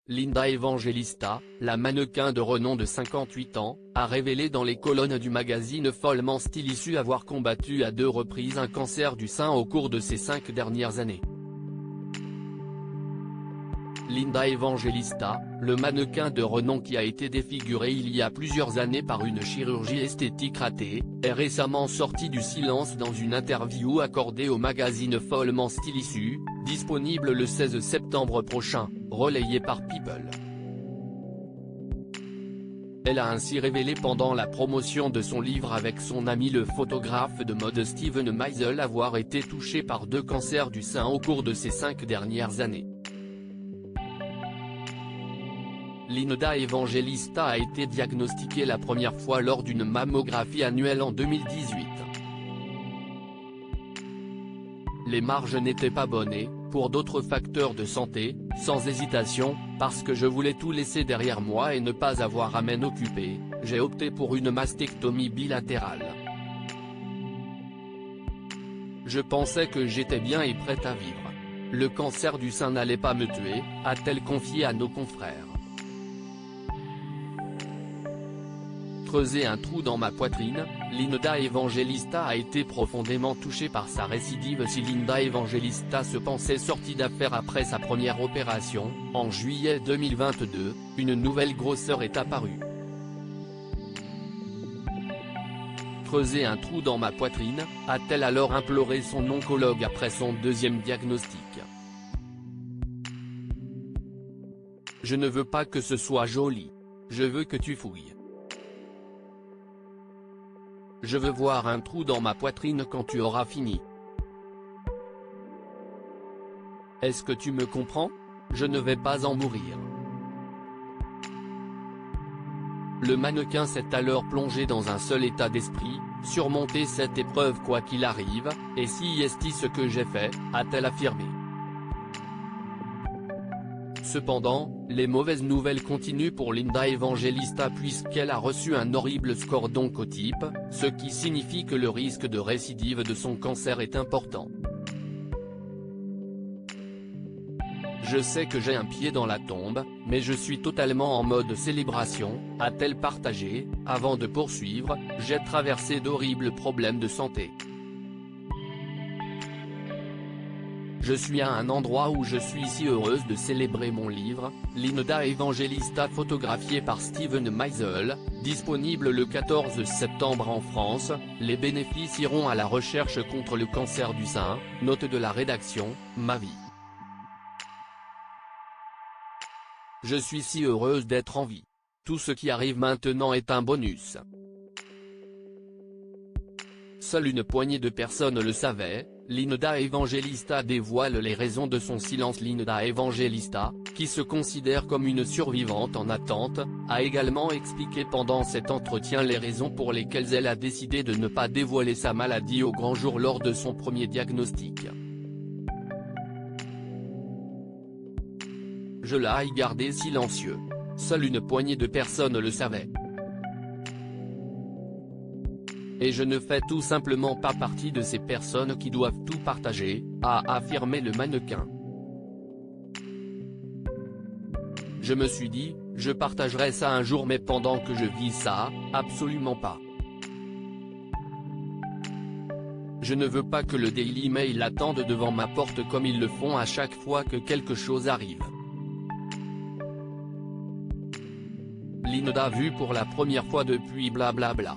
Linda Evangelista, la mannequin de renom de 58 ans, a révélé dans les colonnes du magazine Follement Stylisue avoir combattu à 2 reprises un cancer du sein au cours de ces 5 dernières années. Linda Evangelista, le mannequin de renom qui a été défiguré il y a plusieurs années par une chirurgie esthétique ratée, est récemment sortie du silence dans une interview accordée au magazine Follement Stylisue, disponible le 16 septembre prochain, relayée par People. Elle a ainsi révélé pendant la promotion de son livre avec son ami le photographe de mode Steven Meisel avoir été touchée par 2 cancers du sein au cours de ces 5 dernières années. Linda Evangelista a été diagnostiquée la première fois lors d'une mammographie annuelle en 2018. Les marges n'étaient pas bonnes et, pour d'autres facteurs de santé, sans hésitation, parce que je voulais tout laisser derrière moi et ne pas avoir à m'en occuper, j'ai opté pour une mastectomie bilatérale. Je pensais que j'étais bien et prête à vivre. Le cancer du sein n'allait pas me tuer, a-t-elle confié à nos confrères. Creuser un trou dans ma poitrine, Linda Evangelista a été profondément touchée par sa récidive. Si Linda Evangelista se pensait sortie d'affaire après sa première opération, en juillet 2022, une nouvelle grosseur est apparue. Creuser un trou dans ma poitrine, a-t-elle alors imploré son oncologue après son 2e diagnostic. Je ne veux pas que ce soit joli. Je veux que tu fouilles. Je veux voir un trou dans ma poitrine quand tu auras fini. Est-ce que tu me comprends? Je ne vais pas en mourir. Le mannequin s'est alors plongé dans un seul état d'esprit, surmonter cette épreuve quoi qu'il arrive, et si est ce que j'ai fait, a-t-elle affirmé. Cependant, les mauvaises nouvelles continuent pour Linda Evangelista puisqu'elle a reçu un horrible score d'oncotype, ce qui signifie que le risque de récidive de son cancer est important. Je sais que j'ai un pied dans la tombe, mais je suis totalement en mode célébration, a-t-elle partagé, avant de poursuivre, j'ai traversé d'horribles problèmes de santé. Je suis à un endroit où je suis si heureuse de célébrer mon livre, Linda Evangelista photographié par Steven Meisel, disponible le 14 septembre en France. Les bénéfices iront à la recherche contre le cancer du sein, note de la rédaction, Ma vie. Je suis si heureuse d'être en vie. Tout ce qui arrive maintenant est un bonus. Seule une poignée de personnes le savaient. Linda Evangelista dévoile les raisons de son silence. Linda Evangelista, qui se considère comme une survivante en attente, a également expliqué pendant cet entretien les raisons pour lesquelles elle a décidé de ne pas dévoiler sa maladie au grand jour lors de son premier diagnostic. Je l'ai gardé silencieux. Seule une poignée de personnes le savaient. Et je ne fais tout simplement pas partie de ces personnes qui doivent tout partager, a affirmé le mannequin. Je me suis dit, je partagerai ça un jour mais pendant que je vis ça, absolument pas. Je ne veux pas que le Daily Mail attende devant ma porte comme ils le font à chaque fois que quelque chose arrive. Linda vue pour la première fois depuis blablabla.